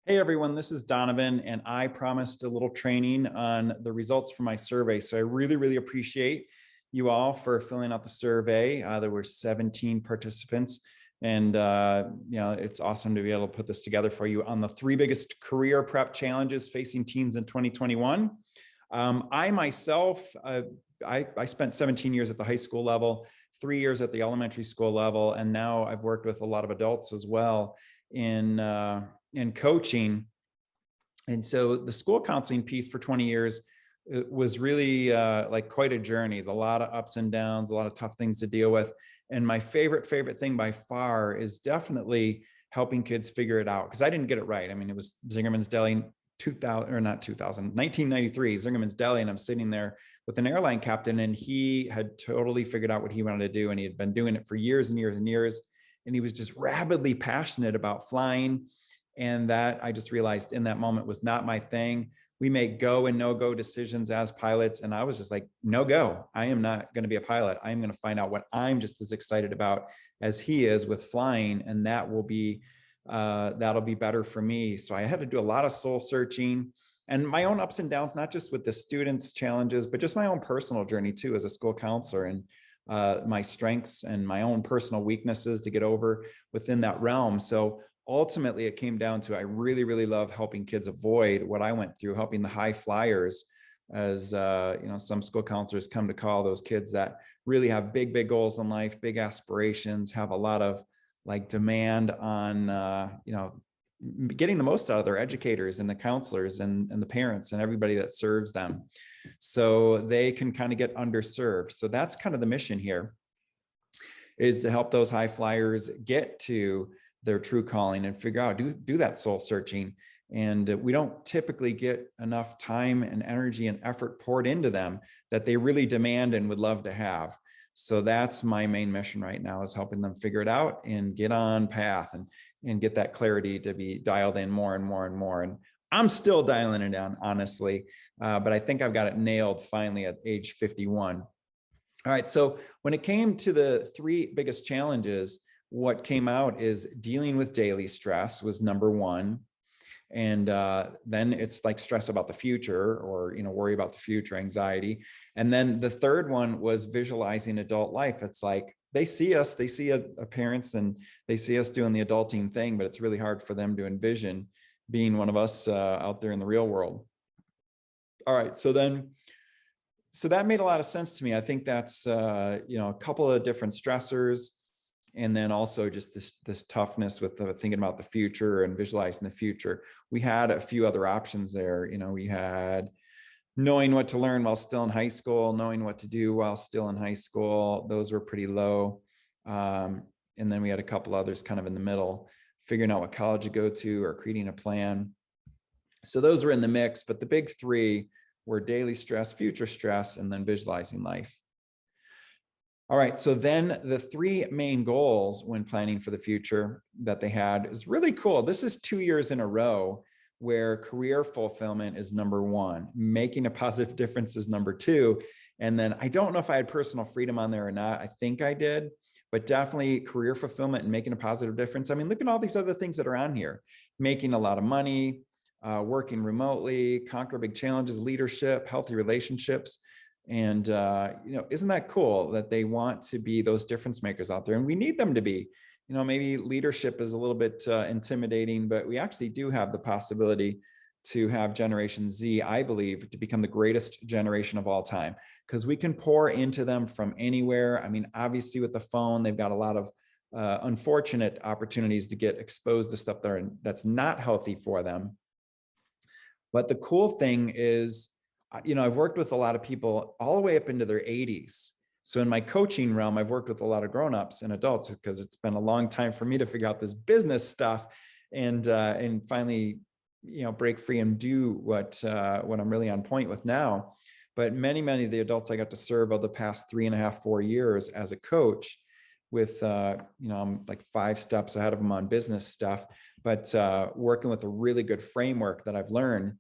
Hey everyone, this is Donovan, and I promised a little training on the results from my survey. So I really appreciate you all for filling out the survey. There were 17 participants, and it's awesome to be able to put this together for you on the three biggest career prep challenges facing teens in 2021. I myself, I spent 17 years at the high school level, 3 years at the elementary school level, and now I've worked with a lot of adults as well in coaching. And so the school counseling piece for 20 years was really like quite a journey, a lot of ups and downs, a lot of tough things to deal with. And my favorite thing by far is definitely helping kids figure it out, because I didn't get it right. I mean, it was Zingerman's Deli 2000 or not 2000, 1993, Zingerman's Deli, and I'm sitting there with an airline captain, and he had totally figured out what he wanted to do, and he had been doing it for years and years and years, and he was just rabidly passionate about flying. And that, I just realized in that moment, was not my thing. We make go and no go decisions as pilots, and I was just like, no go. I am not going to be a pilot. I'm going to find out what I'm just as excited about as he is with flying, and that will be that'll be better for me. So I had to do a lot of soul searching and my own ups and downs, not just with the students' challenges, but just my own personal journey too as a school counselor, and my strengths and my own personal weaknesses to get over within that realm. So ultimately, it came down to, I really love helping kids avoid what I went through, helping the high flyers, as some school counselors come to call those kids that really have big goals in life, big aspirations, have a lot of like demand on getting the most out of their educators and the counselors and the parents and everybody that serves them, so they can kind of get underserved. So that's kind of the mission here, is to help those high flyers get to their true calling and figure out, do that soul searching. And we don't typically get enough time and energy and effort poured into them that they really demand and would love to have. So that's my main mission right now, is helping them figure it out and get on path and get that clarity to be dialed in more and more and more. And I'm still dialing it down, honestly, but I think I've got it nailed finally at age 51. All right, so when it came to the three biggest challenges, what came out is dealing with daily stress was number one. And then it's like stress about the future, or worry about the future, anxiety. And then the third one was visualizing adult life. It's like they see us, they see a parents, and they see us doing the adulting thing, but it's really hard for them to envision being one of us out there in the real world. All right, so that made a lot of sense to me. I think that's a couple of different stressors. And then also just this toughness with thinking about the future and visualizing the future. We had a few other options there. We had knowing what to learn while still in high school, knowing what to do while still in high school. Those were pretty low. And then we had a couple others kind of in the middle, figuring out what college to go to or creating a plan. So those were in the mix, but the big three were daily stress, future stress, and then visualizing life. All right, so then the three main goals when planning for the future that they had is really cool. This is 2 years in a row where career fulfillment is number one, making a positive difference is number two. And then I don't know if I had personal freedom on there or not. I think I did, but definitely career fulfillment and making a positive difference. I mean, look at all these other things that are on here: making a lot of money, working remotely, conquer big challenges, leadership, healthy relationships. And, isn't that cool that they want to be those difference makers out there? And we need them to be. Maybe leadership is a little bit intimidating, but we actually do have the possibility to have Generation Z, I believe, to become the greatest generation of all time, because we can pour into them from anywhere. I mean, obviously with the phone, they've got a lot of unfortunate opportunities to get exposed to stuff that's not healthy for them. But the cool thing is, I've worked with a lot of people all the way up into their 80s. So in my coaching realm, I've worked with a lot of grownups and adults, because it's been a long time for me to figure out this business stuff and finally, break free and do what I'm really on point with now. But many of the adults I got to serve over the past 3.5, 4 years as a coach with, I'm like 5 steps ahead of them on business stuff, but working with a really good framework that I've learned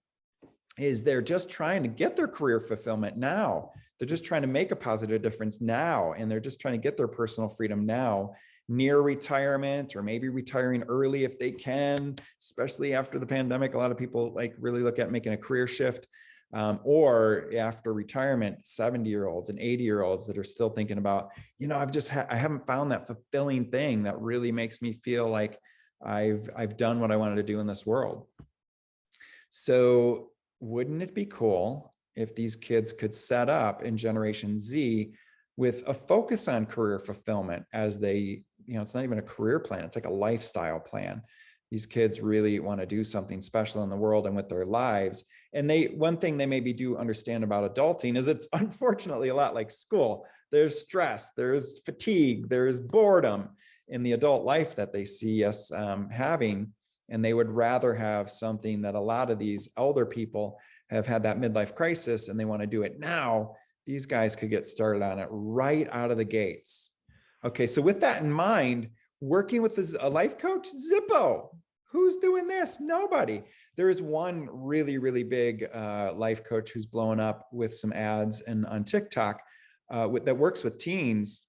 is they're just trying to get their career fulfillment now. They're just trying to make a positive difference now. And they're just trying to get their personal freedom now. near retirement or maybe retiring early if they can, especially after the pandemic. A lot of people like really look at making a career shift. Or after retirement, 70-year-olds and 80-year-olds that are still thinking about, I haven't found that fulfilling thing that really makes me feel like I've done what I wanted to do in this world. So wouldn't it be cool if these kids could set up in Generation Z with a focus on career fulfillment as they, it's not even a career plan, it's like a lifestyle plan. These kids really want to do something special in the world and with their lives. And one thing they maybe do understand about adulting is it's unfortunately a lot like school. There's stress, there's fatigue, there's boredom in the adult life that they see us having. And they would rather have something that a lot of these elder people have had that midlife crisis and they want to do it now. These guys could get started on it right out of the gates. Okay, so with that in mind, working with a life coach, Zippo. Who's doing this? Nobody. There is one really, really big life coach who's blowing up with some ads and on TikTok that works with teens.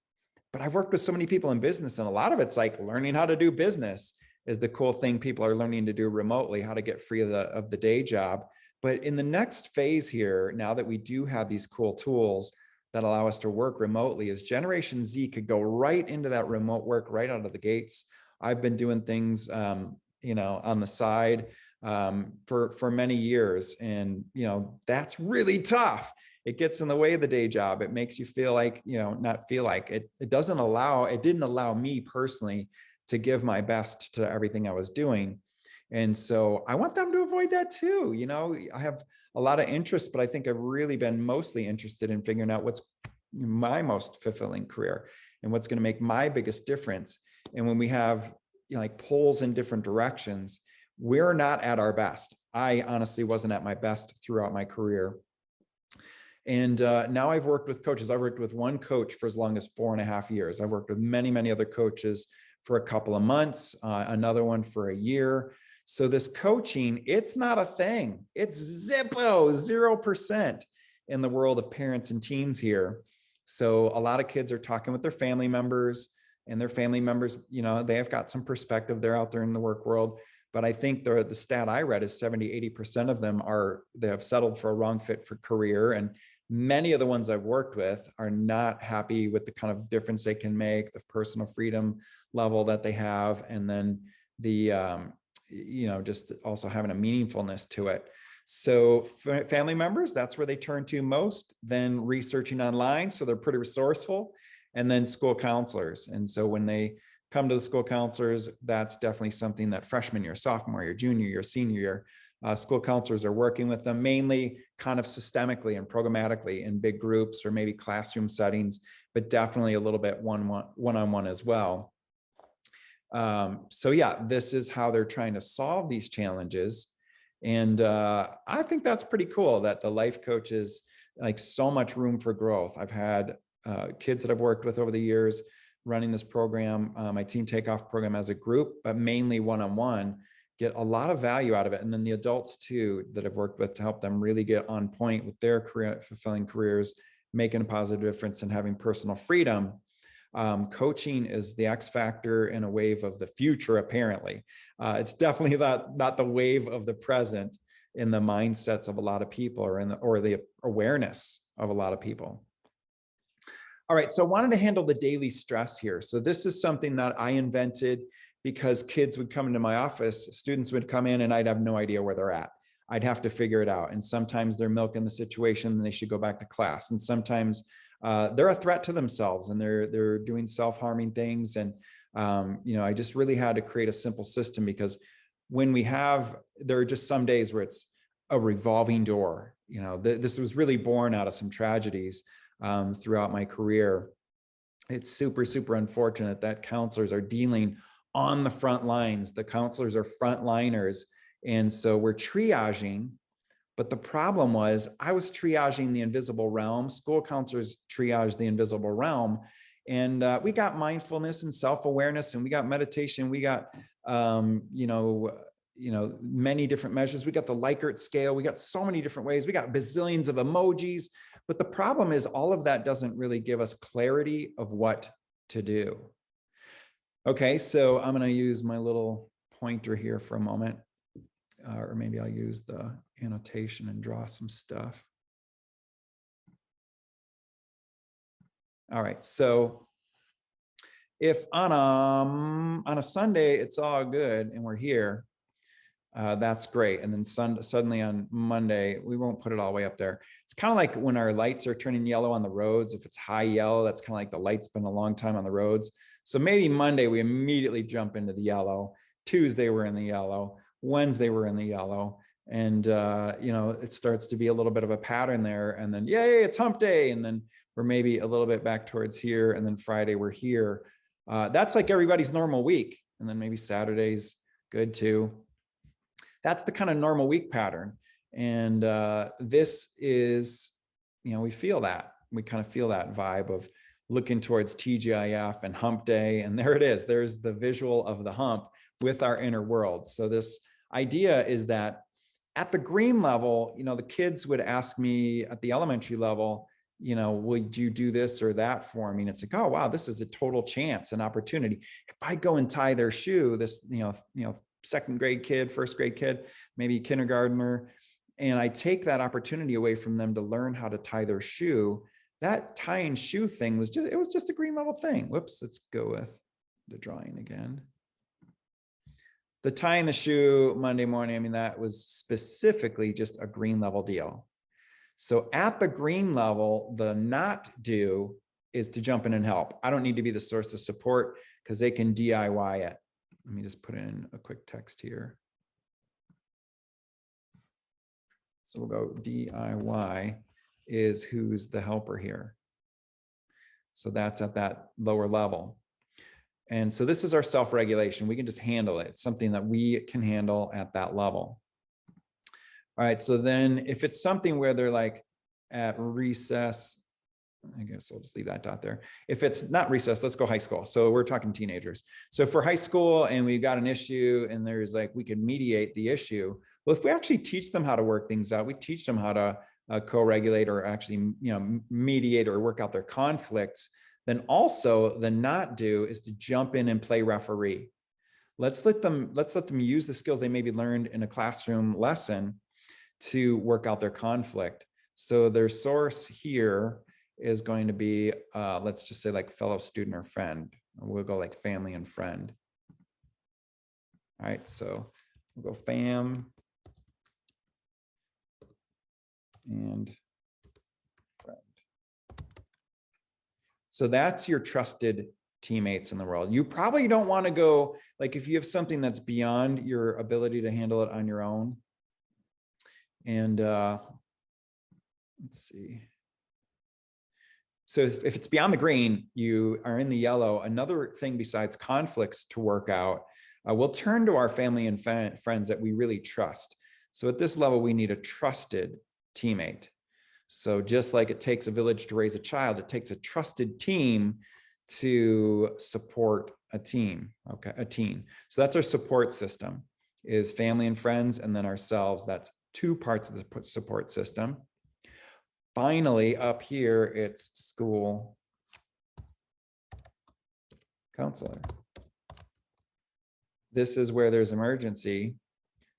But I've worked with so many people in business, and a lot of it's like learning how to do business is the cool thing people are learning to do remotely, how to get free of the day job. But in the next phase here, now that we do have these cool tools that allow us to work remotely, is Generation Z could go right into that remote work right out of the gates. I've been doing things, on the side for many years, and that's really tough. It gets in the way of the day job. It makes you feel like, not feel like it. It didn't allow me personally to give my best to everything I was doing. And so I want them to avoid that too. I have a lot of interest, but I think I've really been mostly interested in figuring out what's my most fulfilling career and what's going to make my biggest difference. And when we have like pulls in different directions, we're not at our best. I honestly wasn't at my best throughout my career. And now I've worked with coaches. I've worked with one coach for as long as 4.5 years. I've worked with many, many other coaches for a couple of months, another one for a year. So this coaching, it's not a thing. It's Zippo, 0% in the world of parents and teens here. So a lot of kids are talking with their family members, and their family members, they have got some perspective. They're out there in the work world. But I think the stat I read is 70-80% of them they have settled for a wrong fit for career. And many of the ones I've worked with are not happy with the kind of difference they can make, the personal freedom level that they have, and then the, just also having a meaningfulness to it. So family members, that's where they turn to most, then researching online. So they're pretty resourceful, and then school counselors. And so when they come to the school counselors, that's definitely something that freshman year, sophomore year, junior year, senior year, school counselors are working with them, mainly kind of systemically and programmatically in big groups or maybe classroom settings, but definitely a little bit one-on-one as well. So yeah, this is how they're trying to solve these challenges. And I think that's pretty cool that the life coaches, like, so much room for growth. I've had kids that I've worked with over the years running this program, my Teen Takeoff program as a group, but mainly one-on-one, get a lot of value out of it. And then the adults too, that I've worked with to help them really get on point with their career, fulfilling careers, making a positive difference and having personal freedom. Coaching is the X factor in a wave of the future, apparently. It's definitely not the wave of the present in the mindsets of a lot of people or the awareness of a lot of people. All right, so I wanted to handle the daily stress here. So this is something that I invented because kids would come into my office, students would come in, and I'd have no idea where they're at. I'd have to figure it out. And sometimes they're milking the situation and they should go back to class. And sometimes they're a threat to themselves and they're doing self-harming things. And, I just really had to create a simple system, because when there are just some days where it's a revolving door. This was really born out of some tragedies throughout my career. It's super, super unfortunate that counselors are dealing on the front lines. The counselors are frontliners. And so we're triaging. But the problem was I was triaging the invisible realm. School counselors triage the invisible realm. And we got mindfulness and self-awareness, and we got meditation. We got, many different measures. We got the Likert scale. We got so many different ways. We got bazillions of emojis. But the problem is all of that doesn't really give us clarity of what to do. Okay, so I'm going to use my little pointer here for a moment, or maybe I'll use the annotation and draw some stuff. All right, so if on a Sunday it's all good and we're here, that's great. And then suddenly on Monday, we won't put it all the way up there. It's kind of like when our lights are turning yellow on the roads. If it's high yellow, that's kind of like the light's been a long time on the roads. So maybe Monday we immediately jump into the yellow. Tuesday we're in the yellow. Wednesday we're in the yellow. And it starts to be a little bit of a pattern there. And then yay, it's hump day. And then we're maybe a little bit back towards here. And then Friday we're here. That's like everybody's normal week. And then maybe Saturday's good too. That's the kind of normal week pattern. And this is, we feel that. We kind of feel that vibe of looking towards TGIF and hump day. And there it is. There's the visual of the hump with our inner world. So this idea is that at the green level, the kids would ask me at the elementary level, would you do this or that for me? And it's like, oh, wow, this is a total chance, an opportunity. If I go and tie their shoe, this, second grade kid, first grade kid, maybe kindergartner, and I take that opportunity away from them to learn how to tie their shoe, that tie and shoe thing was just a green level thing. Whoops, let's go with the drawing again. The tying the shoe Monday morning, that was specifically just a green level deal. So at the green level, the not do is to jump in and help. I don't need to be the source of support because they can DIY it. Let me just put in a quick text here. So we'll go DIY is who's the helper here. So that's at that lower level. And so this is our self-regulation. We can just handle it. It's something that we can handle at that level. All right, so then if it's something where they're like at recess, I guess I'll just leave that dot there. If it's not recess, let's go high school. So we're talking teenagers. So for high school and we've got an issue and there's like, we can mediate the issue. Well, if we actually teach them how to work things out, we teach them how to co-regulate or actually, mediate or work out their conflicts, then also the not do is to jump in and play referee. Let's let them use the skills they maybe learned in a classroom lesson to work out their conflict. So their source here is going to be, let's just say like fellow student or friend. We'll go like family and friend. All right, so we'll go fam and friend. So that's your trusted teammates in the world. You probably don't want to go, like if you have something that's beyond your ability to handle it on your own. And let's see. So if it's beyond the green, you are in the yellow. Another thing besides conflicts to work out, we'll turn to our family and friends that we really trust. So at this level, we need a trusted teammate. So just like it takes a village to raise a child, it takes a trusted team to support a team, okay, a team. So that's our support system, is family and friends, and then ourselves. That's two parts of the support system. Finally, up here, it's school counselor. This is where there's emergency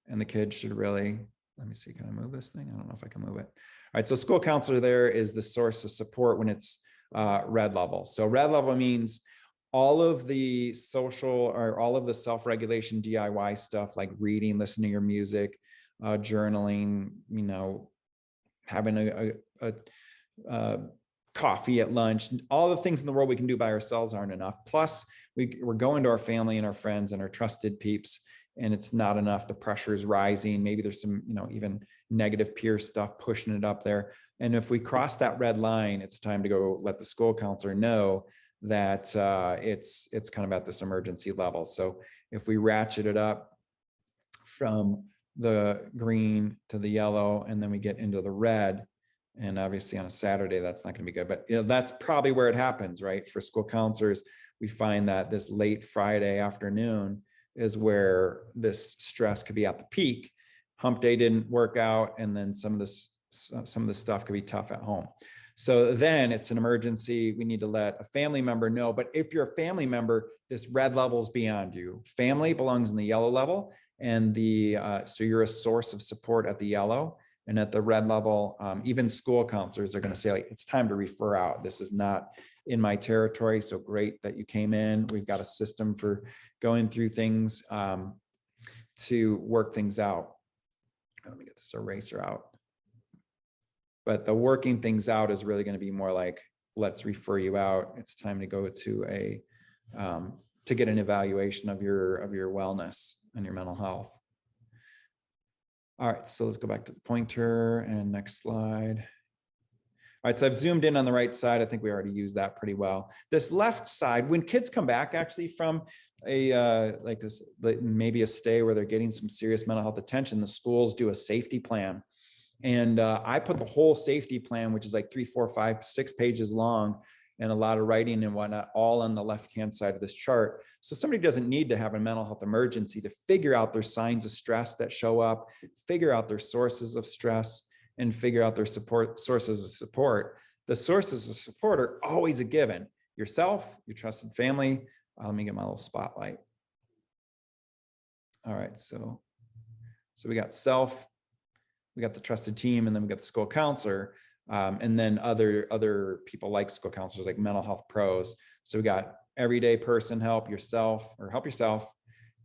and the kid should really, let me see, can I move this thing? I don't know if I can move it. All right, so school counselor there is the source of support when it's red level. So red level means all of the social or all of the self-regulation DIY stuff like reading, listening to your music, journaling, having a coffee at lunch, all the things in the world we can do by ourselves aren't enough. Plus we're going to our family and our friends and our trusted peeps, and it's not enough. The pressure is rising. Maybe there's some, even negative peer stuff pushing it up there. And if we cross that red line, it's time to go let the school counselor know that it's kind of at this emergency level. So if we ratchet it up from the green to the yellow, and then we get into the red, and obviously on a Saturday, that's not going to be good, but that's probably where it happens, right? For school counselors, we find that this late Friday afternoon is where this stress could be at the peak. Hump day didn't work out, and then some of the stuff could be tough at home. So then it's an emergency. We need to let a family member know. But if you're a family member, this red level is beyond you. Family belongs in the yellow level. And so you're a source of support at the yellow. And at the red level, even school counselors are going to say, like, it's time to refer out. This is not in my territory. So great that you came in. We've got a system for going through things to work things out. Let me get this eraser out. But the working things out is really going to be more like, let's refer you out. It's time to go to to get an evaluation of your wellness and your mental health. All right, so let's go back to the pointer and next slide. All right, so I've zoomed in on the right side. I think we already used that pretty well. This left side, when kids come back actually from maybe a stay where they're getting some serious mental health attention, the schools do a safety plan. And I put the whole safety plan, which is like 3, 4, 5, 6 pages long and a lot of writing and whatnot, all on the left-hand side of this chart. So somebody doesn't need to have a mental health emergency to figure out their signs of stress that show up, figure out their sources of stress, and figure out their sources of support. The sources of support are always a given. Yourself, your trusted family. Let me get my little spotlight. All right, so we got self, we got the trusted team, and then we got the school counselor, and then other people like school counselors, like mental health pros. So we got everyday person, help yourself.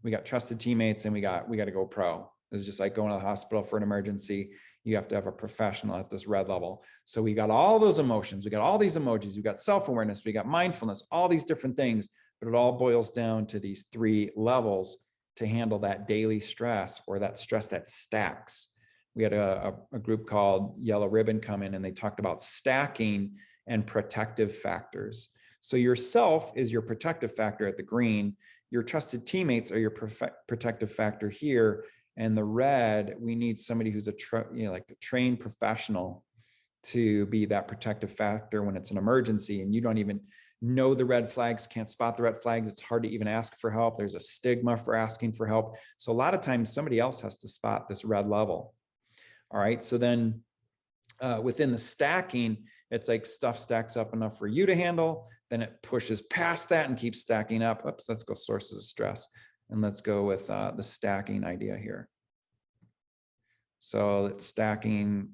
We got trusted teammates, and we got to go pro. This is just like going to the hospital for an emergency. You have to have a professional at this red level. So we got all those emotions. We got all these emojis. We got self-awareness. We got mindfulness, all these different things, but it all boils down to these 3 levels to handle that daily stress or that stress that stacks. We had a group called Yellow Ribbon come in, and they talked about stacking and protective factors. So yourself is your protective factor at the green. Your trusted teammates are your protective factor here. And the red, we need somebody who's like a trained professional to be that protective factor when it's an emergency and you don't even know the red flags, can't spot the red flags. It's hard to even ask for help. There's a stigma for asking for help. So a lot of times somebody else has to spot this red level. All right, so then within the stacking, it's like stuff stacks up enough for you to handle, then it pushes past that and keeps stacking up. Oops, let's go sources of stress. And let's go with the stacking idea here. So it's stacking.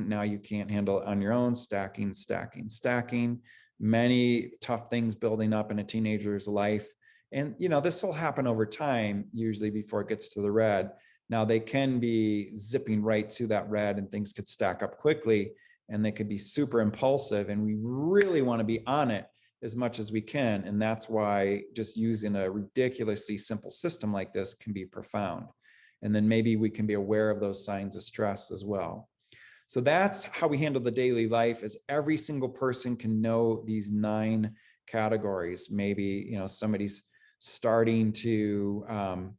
Now you can't handle it on your own. Stacking. Many tough things building up in a teenager's life. And, this will happen over time, usually before it gets to the red. Now they can be zipping right to that red and things could stack up quickly and they could be super impulsive. And we really want to be on it as much as we can. And that's why just using a ridiculously simple system like this can be profound. And then maybe we can be aware of those signs of stress as well. So that's how we handle the daily life, is every single person can know these 9 categories. Maybe, somebody's starting to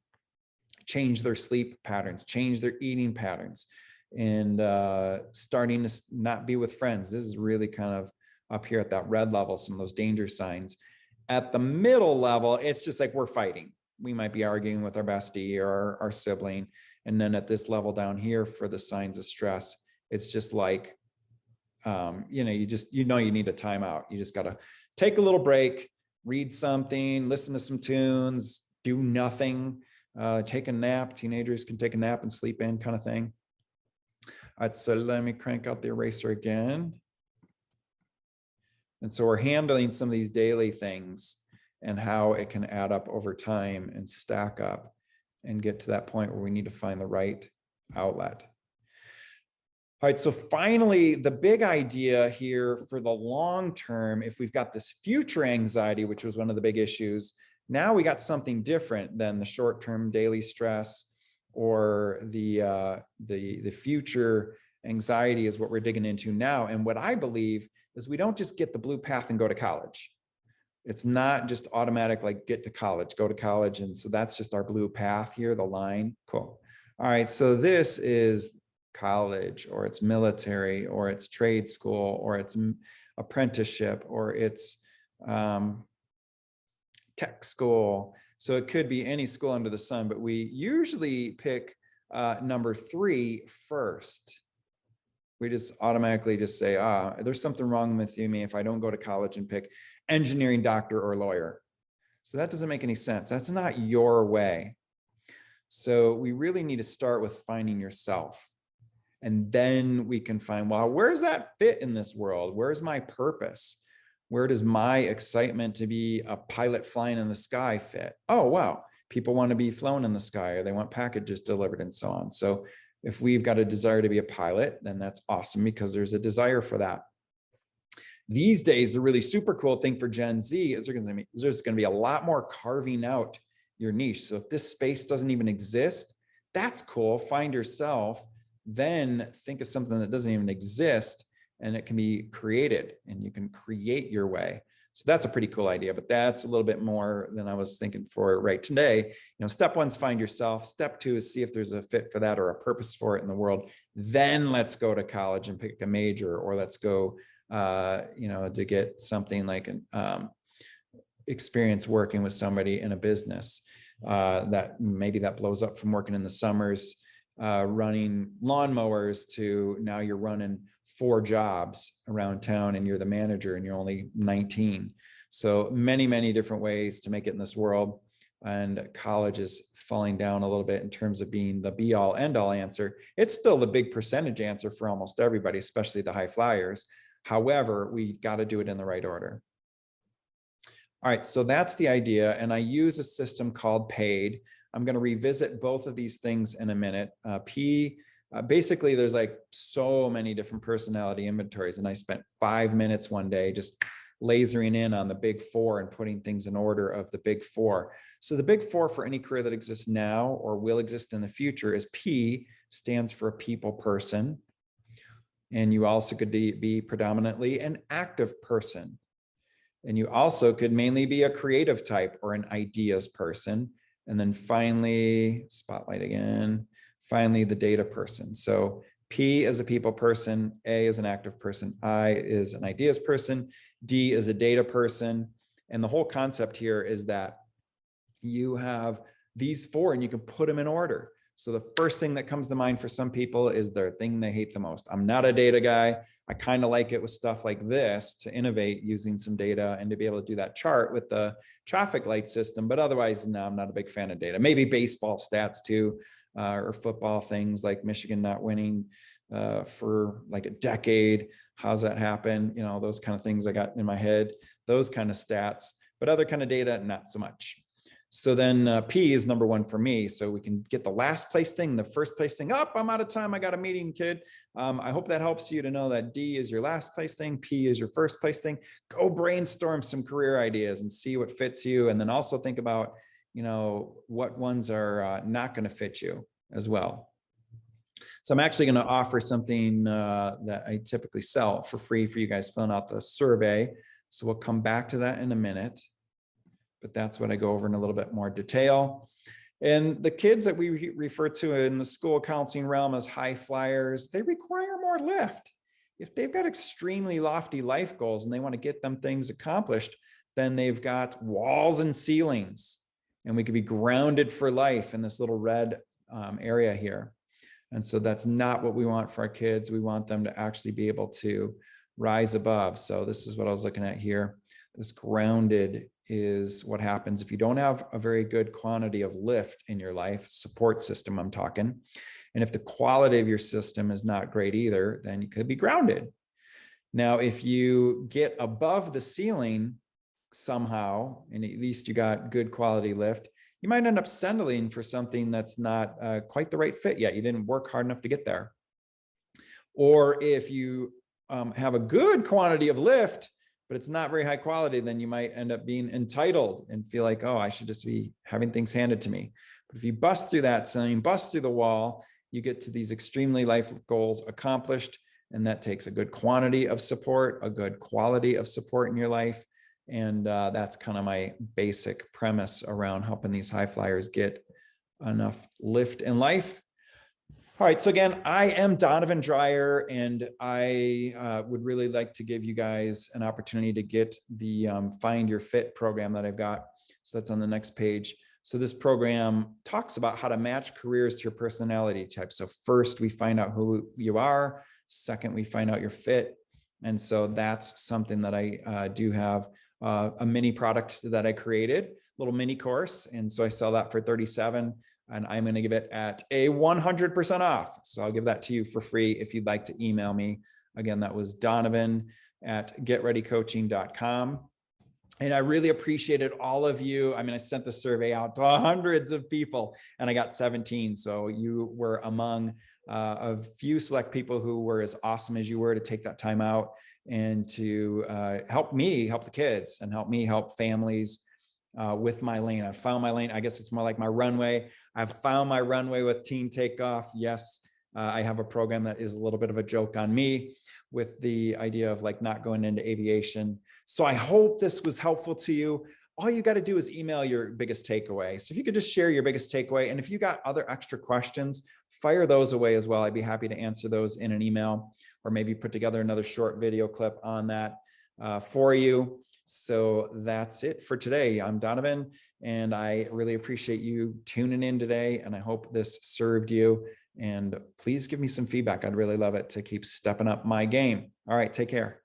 change their sleep patterns, change their eating patterns, and starting to not be with friends. This is really kind of up here at that red level, some of those danger signs. At the middle level, it's just like we're fighting. We might be arguing with our bestie or our sibling. And then at this level down here for the signs of stress, it's just like, you need a timeout. You just got to take a little break, read something, listen to some tunes, do nothing, take a nap. Teenagers can take a nap and sleep in, kind of thing. All right, so let me crank out the eraser again. And so we're handling some of these daily things and how it can add up over time and stack up and get to that point where we need to find the right outlet. All right, so finally, the big idea here for the long term, if we've got this future anxiety, which was one of the big issues, now we got something different than the short-term daily stress or the future anxiety is what we're digging into now. And what I believe is we don't just get the blue path and go to college. It's not just automatic, like get to college, go to college. And so that's just our blue path here, the line. Cool. All right, so this is college, or it's military, or it's trade school, or it's apprenticeship, or it's tech school. So it could be any school under the sun, but we usually pick number 3 first. We just automatically just say, there's something wrong with me if I don't go to college and pick engineering, doctor, or lawyer. So that doesn't make any sense. That's not your way. So we really need to start with finding yourself. And then we can find, well, where's that fit in this world? Where's my purpose? Where does my excitement to be a pilot flying in the sky fit? Oh, wow. People want to be flown in the sky, or they want packages delivered and so on. So if we've got a desire to be a pilot, then that's awesome because there's a desire for that. These days, the really super cool thing for Gen Z is there's going to be a lot more carving out your niche. So if this space doesn't even exist, that's cool. Find yourself, then think of something that doesn't even exist and it can be created and you can create your way. So that's a pretty cool idea, but that's a little bit more than I was thinking for right today. Step one's find yourself. Step two is see if there's a fit for that or a purpose for it in the world. Then let's go to college and pick a major, or let's go, to get something like an experience working with somebody in a business that maybe that blows up from working in the summers, running lawnmowers to now you're running 4 jobs around town and you're the manager and you're only 19. So many, many different ways to make it in this world. And college is falling down a little bit in terms of being the be all end all answer. It's still the big percentage answer for almost everybody, especially the high flyers. However, we got to do it in the right order. All right, so that's the idea. And I use a system called PAID. I'm going to revisit both of these things in a minute. Basically, there's like so many different personality inventories. And I spent 5 minutes one day just lasering in on the big 4 and putting things in order of the big 4. So the big 4 for any career that exists now or will exist in the future is P, stands for a people person. And you also could be predominantly an active person. And you also could mainly be a creative type or an ideas person. And then finally, spotlight again, finally the data person. So P is a people person, A is an active person, I is an ideas person, D is a data person. And the whole concept here is that you have these 4 and you can put them in order. So the first thing that comes to mind for some people is their thing they hate the most. I'm not a data guy. I kind of like it with stuff like this to innovate using some data and to be able to do that chart with the traffic light system. But otherwise, no, I'm not a big fan of data. Maybe baseball stats too, or football things like Michigan not winning for like a decade. How's that happen? Those kind of things I got in my head, those kind of stats, but other kind of data, not so much. So then P is number 1 for me. So we can get the last place thing, the first place thing up. I'm out of time. I got a meeting, kid. I hope that helps you to know that D is your last place thing. P is your first place thing. Go brainstorm some career ideas and see what fits you. And then also think about, what ones are not going to fit you as well. So I'm actually going to offer something that I typically sell for free for you guys filling out the survey. So we'll come back to that in a minute. But that's what I go over in a little bit more detail. And the kids that we refer to in the school counseling realm as high flyers, they require more lift. If they've got extremely lofty life goals and they want to get them things accomplished, then they've got walls and ceilings, and we could be grounded for life in this little red area here. And so that's not what we want for our kids. We want them to actually be able to rise above. So this is what I was looking at here. This grounded is what happens if you don't have a very good quantity of lift in your life, support system I'm talking. And if the quality of your system is not great either, then you could be grounded. Now, if you get above the ceiling somehow, and at least you got good quality lift, you might end up settling for something that's not quite the right fit yet. You didn't work hard enough to get there. Or if you have a good quantity of lift, but it's not very high quality, then you might end up being entitled and feel like, oh, I should just be having things handed to me. But if you bust through that ceiling, bust through the wall, you get to these extremely life goals accomplished. And that takes a good quantity of support, a good quality of support in your life. And that's kind of my basic premise around helping these high flyers get enough lift in life. All right, so again, I am Donovan Dreyer, and I would really like to give you guys an opportunity to get the Find Your Fit program that I've got. So that's on the next page. So this program talks about how to match careers to your personality type. So first we find out who you are. second we find out you're fit. And so that's something that I do have a mini product that I created, little mini course. And so I sell that for $37, and I'm going to give it at a 100% off. So I'll give that to you for free if you'd like to email me. Again, that was Donovan@getreadycoaching.com. And I really appreciated all of you. I mean, I sent the survey out to hundreds of people and I got 17. So you were among a few select people who were as awesome as you were to take that time out and to help me help the kids and help me help families with my lane. I found my lane. I guess it's more like my runway. I've found my runway with Teen Takeoff. Yes. I have a program that is a little bit of a joke on me with the idea of like not going into aviation. So I hope this was helpful to you. All you got to do is email your biggest takeaway. So if you could just share your biggest takeaway, and if you got other extra questions, fire those away as well. I'd be happy to answer those in an email, or maybe put together another short video clip on that for you. So that's it for today. I'm Donovan, and I really appreciate you tuning in today, and I hope this served you. And please give me some feedback. I'd really love it to keep stepping up my game. All right, take care.